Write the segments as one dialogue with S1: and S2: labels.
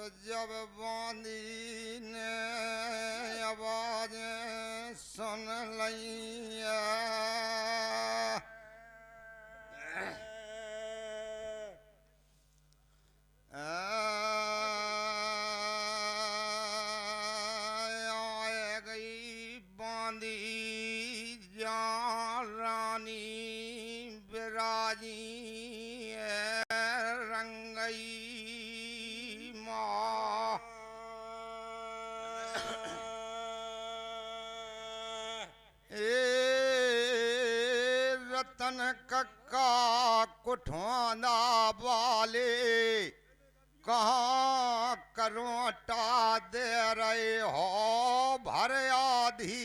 S1: जब बांदी ने आवाज सुन लिया आए गई बांदी जान रानी बिराजी रंगई माँ रतन कक्का कुठवाना वाले कहाँ करोटा दे रहे हो भर आधीरा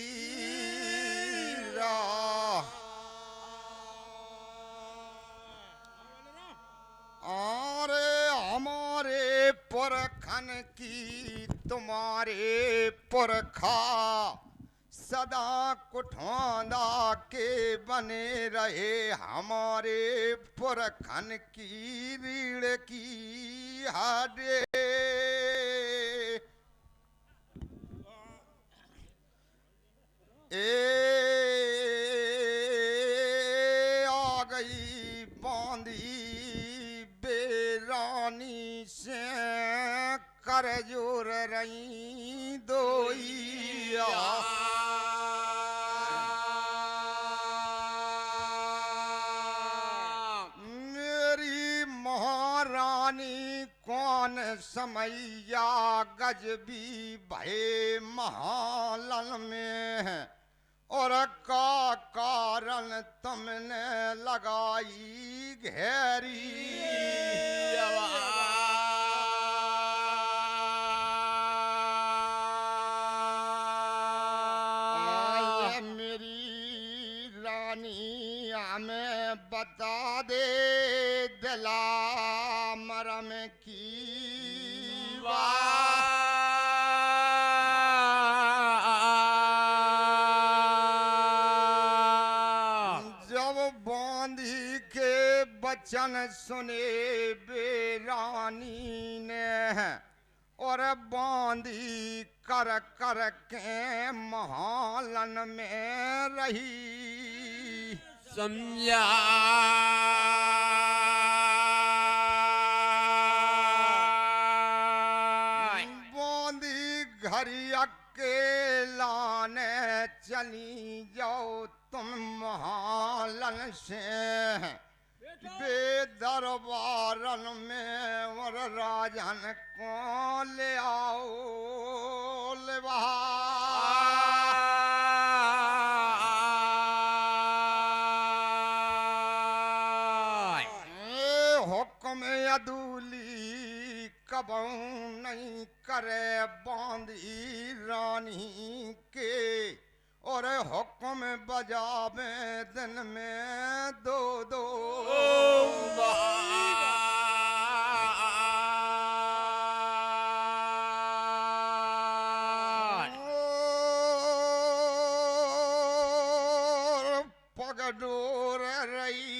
S1: अरे हमारे पुरखन की तुम्हारे पुरखा सदा कुठवाना के बने रहे हमारे पुरखन की रीढ़ की हड्डी आ गई बांधी बेरानी से कर जोर रही दोइया मेरी महारानी कौन समैया गजबी भय महालन में और का कारण तुमने लगाई घेरी मेरी रानी हमें बता दे दिला मरम की जब बांधी के बचन सुने बेरानी ने और बांधी कर कर के महालन में रही
S2: समझा
S1: बांधी घरी अकेला ने चली जाओ तुम महालन से बेदरबारन में और राजन को ले आओ ले हुक्म अदूली कबू नहीं करे बांधी रानी के और हुक्म बजावे दिन में दो दो पगडोर रही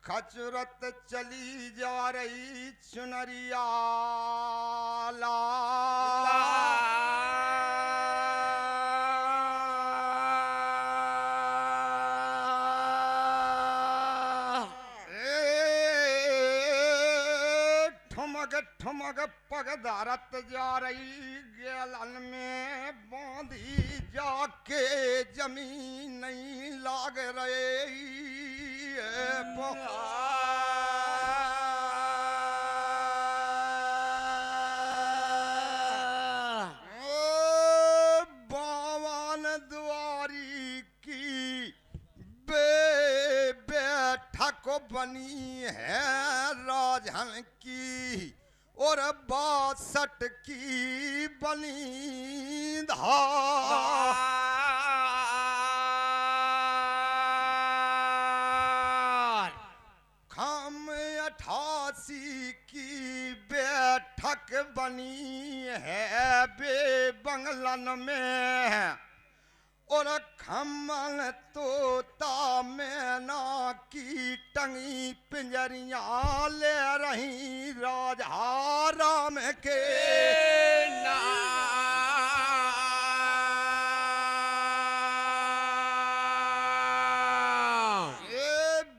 S1: खचरत चली जा रही चुनरिया ठुमक ठुमक पगदारत जा रही गलन में बांधी जाके जमीन नहीं लाग रही बावन द्वारी की बैठक बनी है राजन की और 62 की बनी धार ठाक बनी है बे बंगलन में और खमन तोता मैना की टंगी पिंजरियां ले रही राजा राम के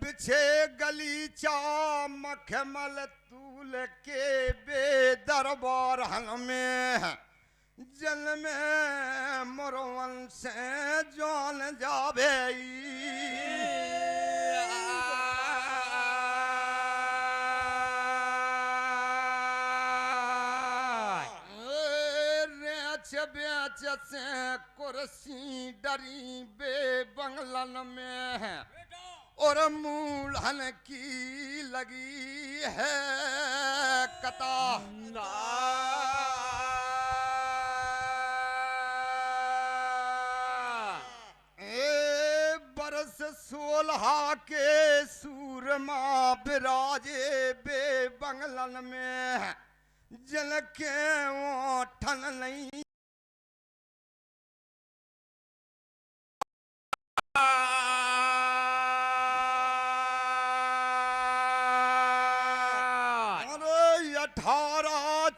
S1: बिछे गलीचा मखमल तूल के बेदरबार में जल में मोरवन से जान जावे रेच बेच से कुर्सी डरी बे बंगलन में और मूलहन की लगी है कता बरस 16 के सूरमा बिराजे बे बंगलन में जल के वो ठन नहीं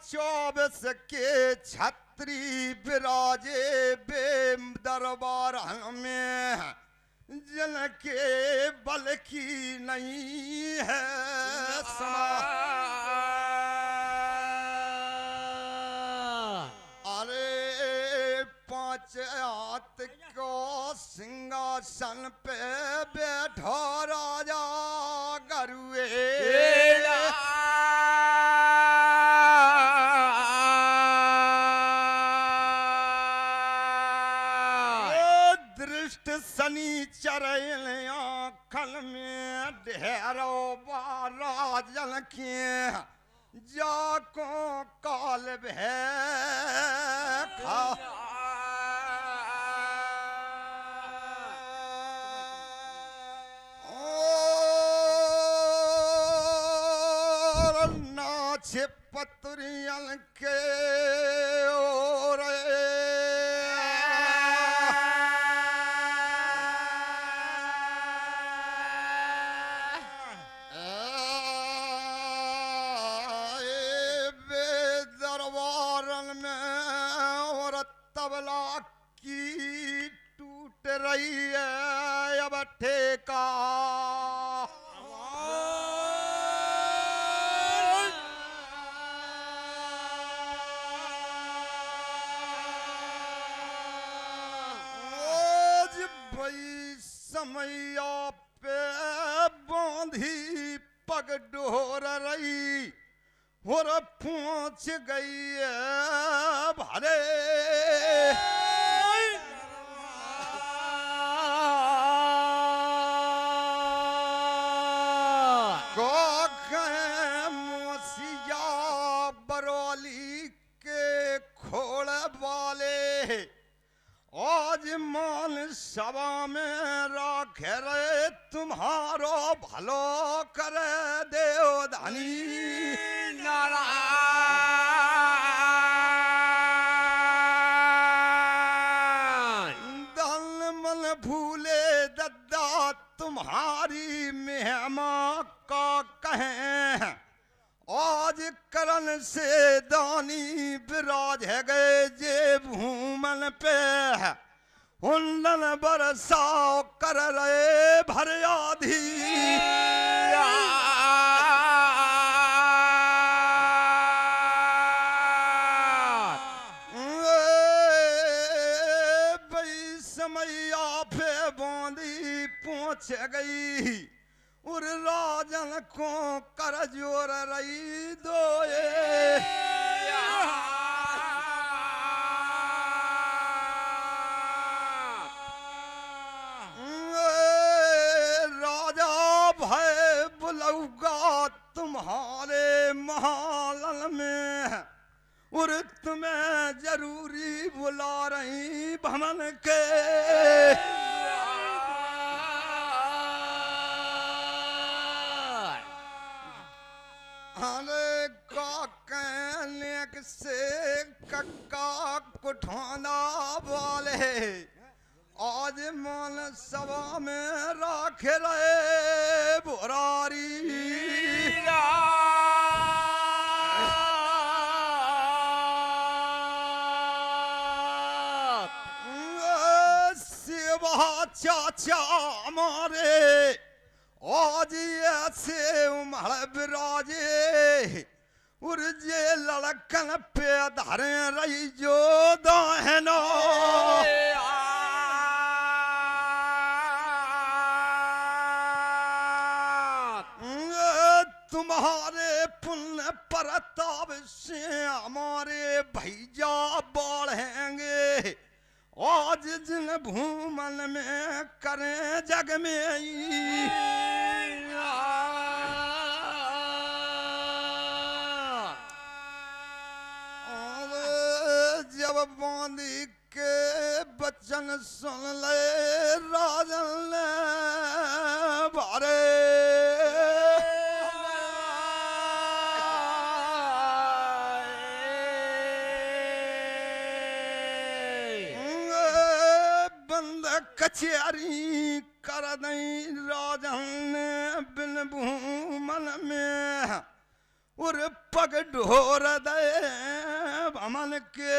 S1: चौबीस के छत्री विराजे बे दरबार में जन के बल की नहीं है समा अरे 5 हाथ को सिंहासन पे बैठा राजा गरुए शनिचर आँखन में ढेरो बारा जल के जाको काल भे खा और नाच पतरियल के और तबला की टूट रही है अब ठेका आज भाई समैया पे बांधी पग डोर रही और पहुंच गई है भरे मोसिया बरौली के खोड़ वाले आज मान सभा में राख रे तुम्हारो भलो करे देवधानी दल मन भूले दद्दा तुम्हारी मेहमा का कहें आज करण से दानी विराज है गए जे भूमन पे हुंडन बरसाओ कर रहे भर आधी समैया पे बांधी पहुंच गई और राजन को कर जोर रही दोए राजा भय बुलऊगा तुम्हारे महालन में और तुम्हें जरूरी बुला रही भवन के आने का कहने कक्का कुठाना वाले आज मन सभा में राख रहे बुरारी सेवा चाचा हमारे आज ऐसे उमड़ विराजे उर्जे लड़कन पे धरे रही जो दाहना तुम्हारे पुण्य परताप से हमारे भैया बढ़ेंगे आज जिन भूमन में करें जग में जब बांधी के बचन सुन ले राजन ने भारे कचहरी कर दई राजन बिन भूमन में और पग ढोर दे भमन के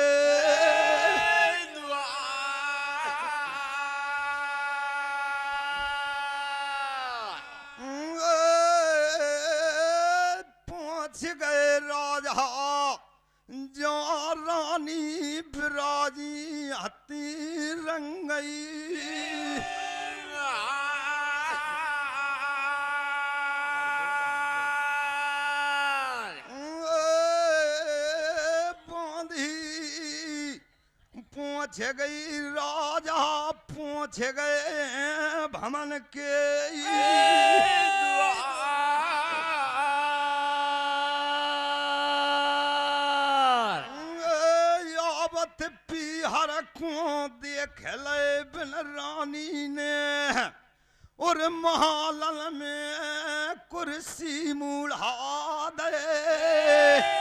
S1: पहुंच गए राजा जो रानी बिराजी हती रंगई पहुंच गई राजा पहुंच गए भमन के यावत पीहर को देख ले बिन रानी ने और महालल में कुर्सी मूढ़ा दे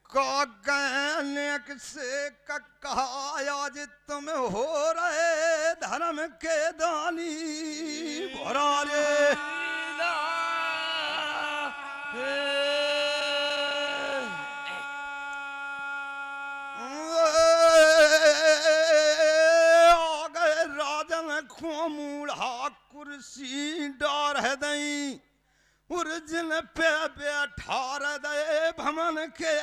S1: कागनेक से कहा आज तुम हो रहे धर्म के दानी भरारे आ गए राजन को मूढ़ा कुर्सी डार है दई उर्जन पे बैठा दे भमन के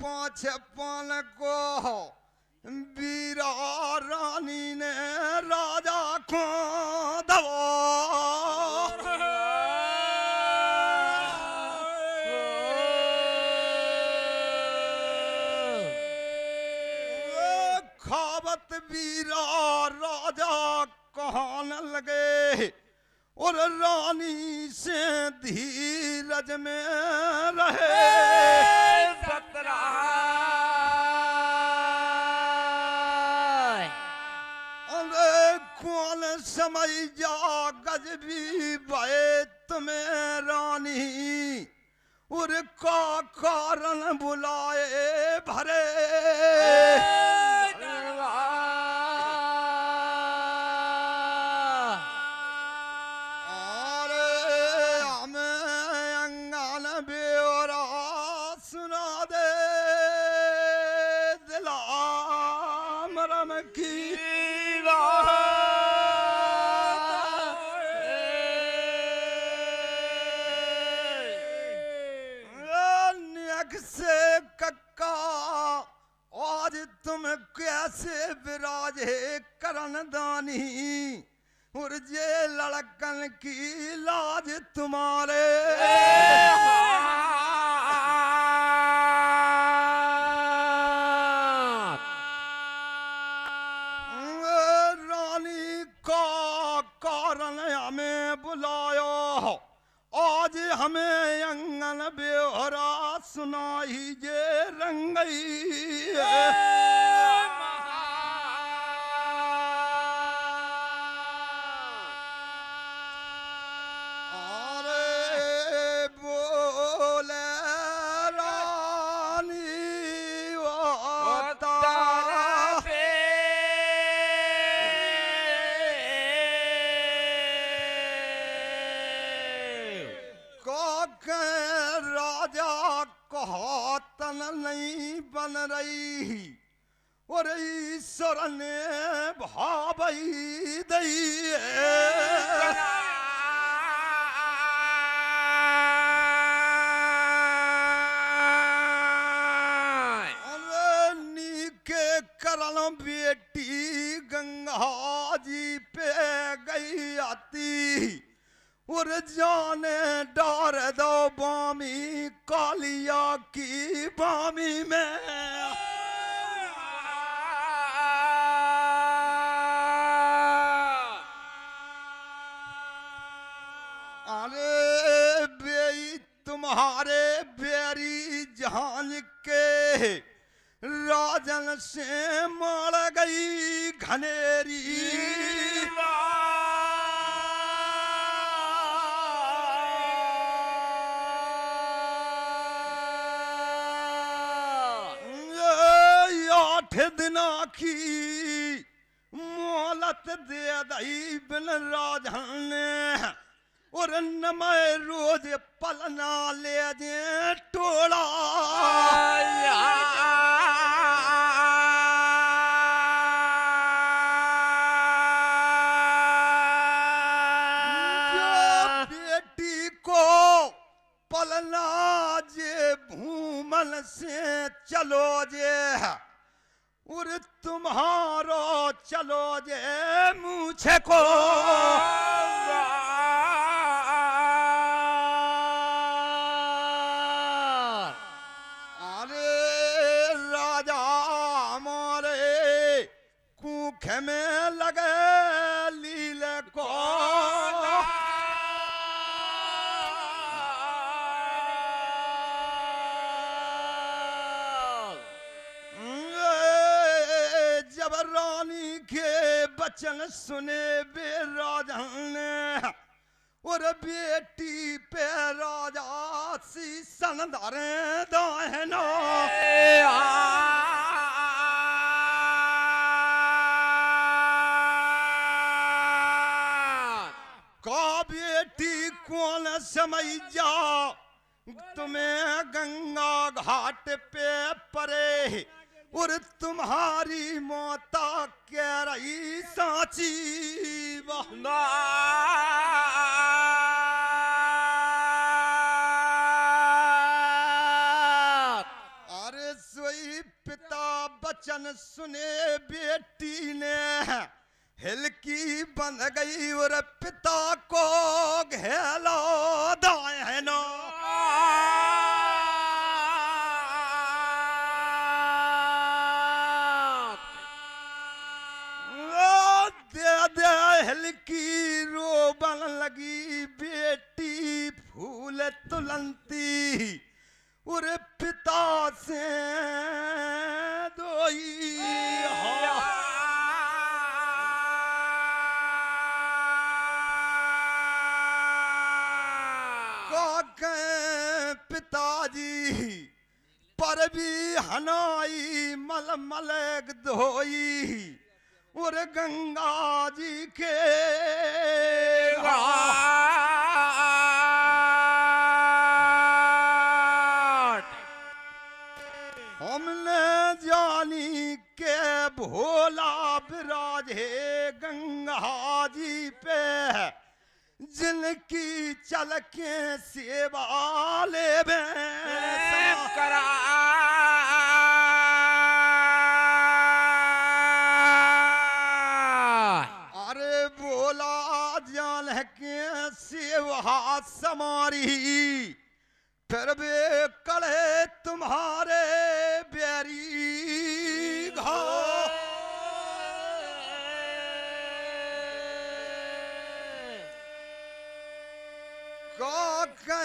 S1: पांच पान को वीरा रानी ने राजा को दबा वीरा राजा कहने लगे और रानी से धीरज में रहे अरे कौन समय जा गजबी भय तुम्हें रानी और का कारण बुलाए भरे से कक्का आज तुम कैसे विराजे करन दानी और जे लड़कन की लाज तुम्हारे रानी का कारण हमें बुलायो आज हमें अंगन बेहरा सुनाई जे रंगई अरे बोले रानी वो तारा के राजा कहतन नहीं बन रही और ईश्वर ने भावई दई करण बेटी गंगा जी पे गई आती और जाने डार दो बामी कालिया की बामी में अरे बेई तुम्हारे बेरी जान के राजन से मार गई घनेरी आठ दिना की मोहलत दे दई बिन राजन ने और नमय रोज पलना ले जे टोला बेटी को पलना जे भूमन से चलो जे और तुम्हारो चलो जे मुझे को अरे राजा हमारे कुख में लगे लील को रानी के बचन सुने बे राजन ने और बेटी पे राजा सी सनदारे दाहनो का बेटी कौन समय जा तुम्हें गंगा घाट पे परे और तुम्हारी माता कह रही साची बहना अरे सोई पिता बचन सुने बेटी ने हिलकी बन गई और पिता को घेलो दायनो हल्की रोबन लगी बेटी फूल तुलंती और पिता से दोई पिताजी पर भी हनाई मल मलक धोई और गंगा जी के घाट हमने जानी के भोला विराजे गंगा जी पे जिनकी चल के सेवा ले करा सेवा समारी फिर वे कड़े तुम्हारे बैरी घाव का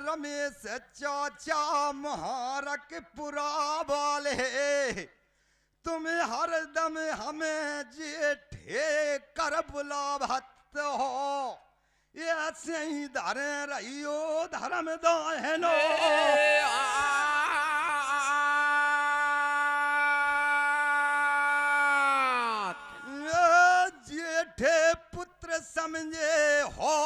S1: रमेश से चाचा महारक पुरा वाले तुम्हें हरदम हमें जेठे कर बुलावत हो ऐसे ही धरे रहियो धर्म दाहनो जेठे पुत्र समझे हो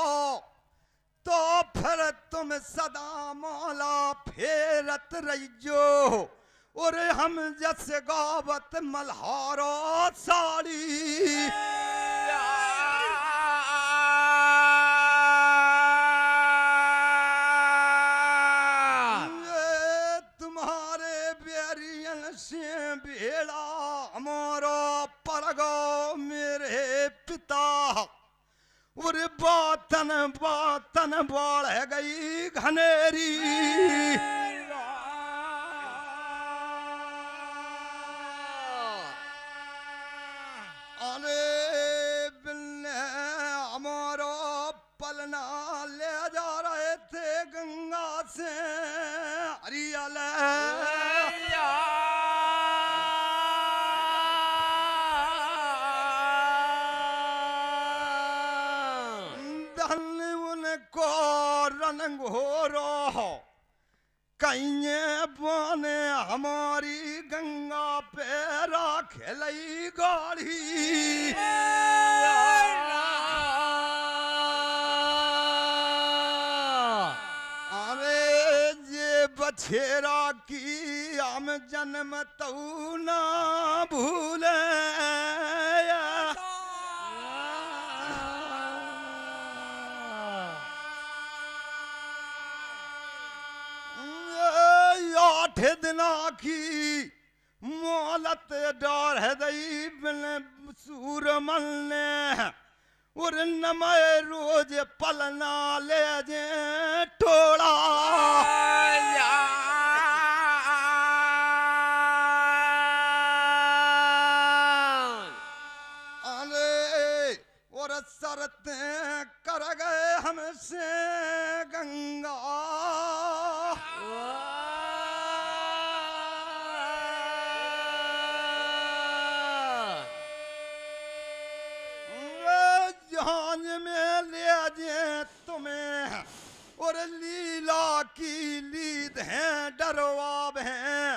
S1: तो फिर तुम सदा मौला फेरत रहियो और हम जस गावत मल्हारो साड़ी तुम्हारे बेरियन से भेड़ा हमारा परगो मेरे पिता और बातन बातन बाढ़ गई घनेरी अरे बिल्ले हमारा पलना ले जा रहे थे गंगा से हरियाल उनको रंग हो रहा कहीं बने हमारी गंगा पे राखलई गाड़ी अरे ये बछेरा की हम जन्म तू ना भूले आठ दिना की मोहलत डर है दई बिन सूरमल ने और नमय रोज पलना ले जे टोड़ा अरे और शरतें कर गए हमसे गंगा जहाज में ले जे तुम्हें और लीला की लीद हैं डरवाब हैं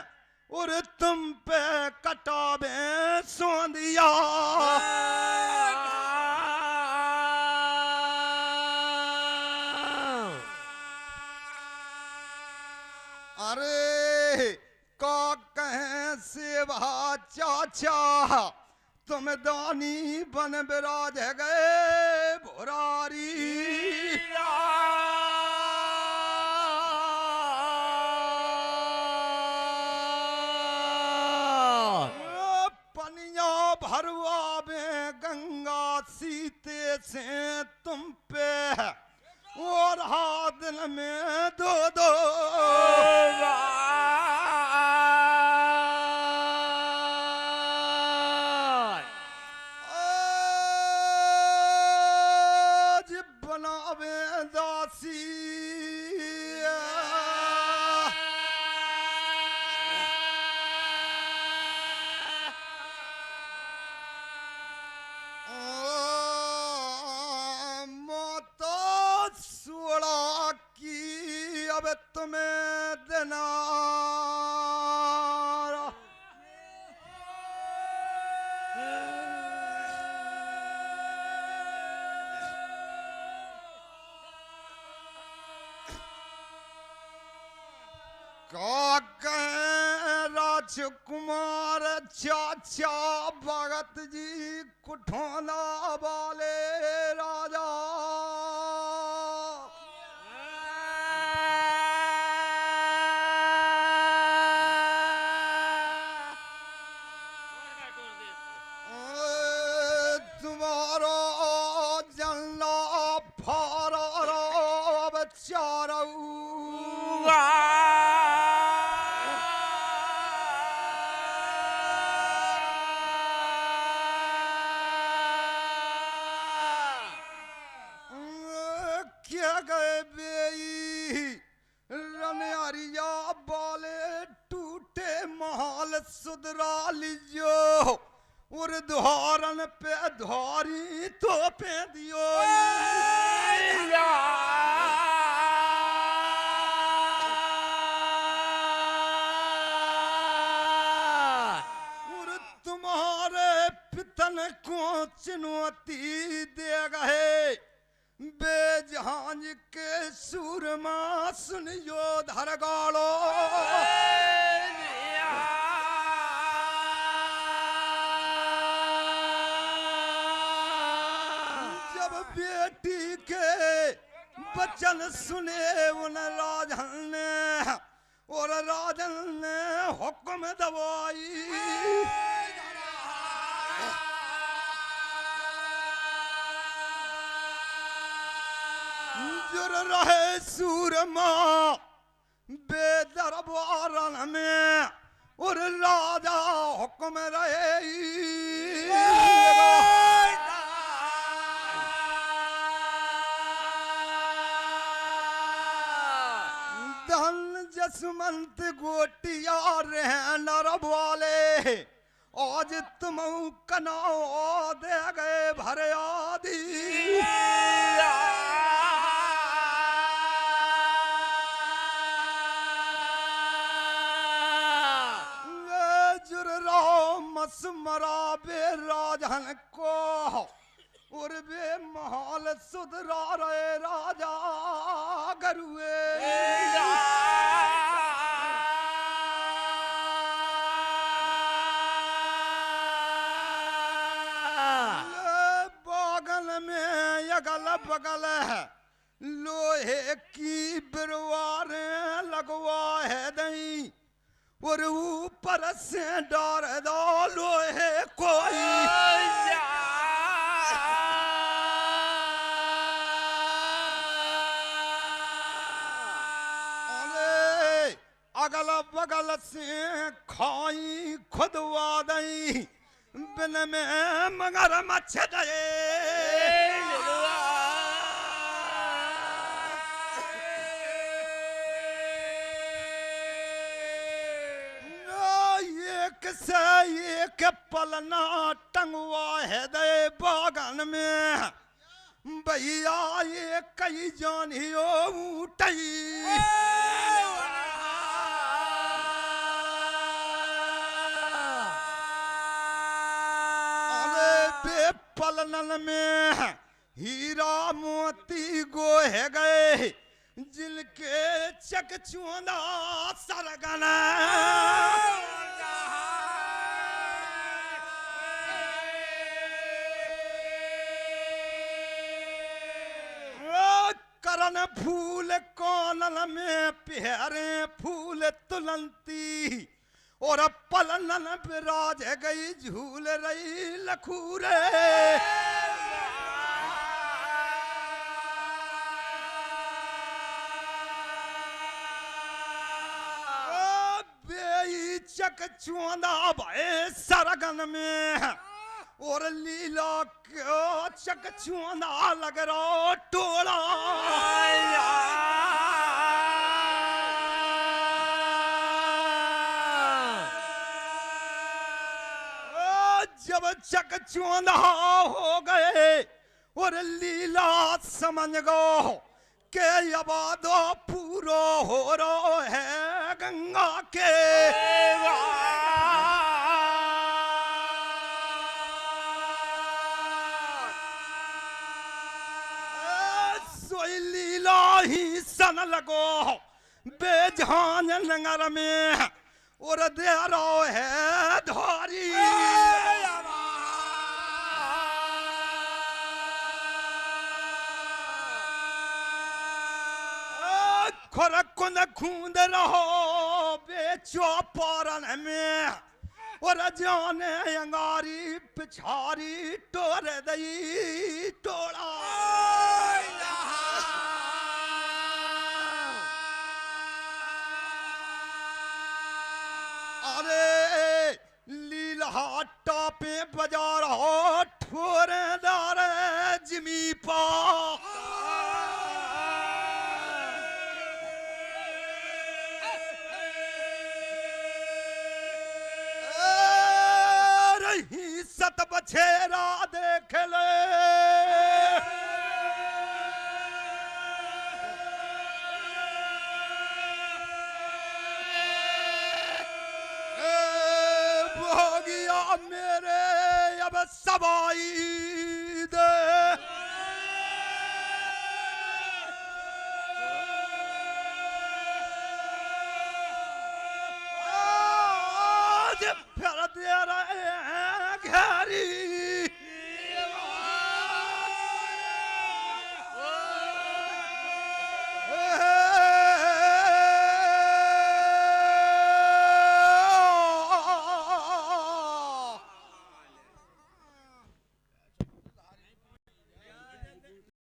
S1: और तुम पे कटाबे सोंदिया अरे का कहें सेवा चाचा तुम दानी बन विराज गए भोरारी पनिया भरवा में गंगा सीते से तुम पे और हाथ में दो दो अब तुम्हें देना राजकुमार चाचा भगत जी कुठोला वाले राजा तुम्हारा जन्ना फारा चारू क्या गए बेई सुधरा लीजो और धोरन पे धोरी तो पे दियो और तुम्हारे पितन को चुनौती दे गए बेजहांज के सूरमा सुनियो धरगाड़ो जब बेटी के बचन सुने उन राजन ने और राजन ने हुक्म दवाई जुर रहे सूरमा बेदरबारन में और राजा हुक्म रहे धन जसमंत गोटिया रहन रबवाले आज तुम कनाओ दे गए भरे आदि मरा बे राजन को और बे महल सुधरा रहे राजा गरुए बागल में अगल बगल है लोहे की बिरवारें लगवा है दई और ऊपर से डार दो लोहे कोई अगल बगल से खाई खुदवा दई बिन में मगर मच्छ दे से एक पलना टंगवा है दे बागन में भैया ये कई जानियो ऊटई अरे बे पलनन में हीरा मोती गो है गए जिनके चकचुंदा सरगना करन फूल कोनल में प्यारे फूल तुलंती और पलनन बिराज गई झूल रही लखूरे बेई चक चुंदा भय सरगन में और लीला क्यों चक चुंदा लग रहा टोला जब चक चुंदा हो गए और लीला समझ गो के अबादो पूरो हो रो है गंगा के ही सन लगो बेजान नगर में और दे रो है धारी खुरकुन खूंद रहो बेचो पारन में और जाने अंगारी पिछारी टोर दई टोड़ा टापे बाजार हो ठोरेदार जिमी पा छेरा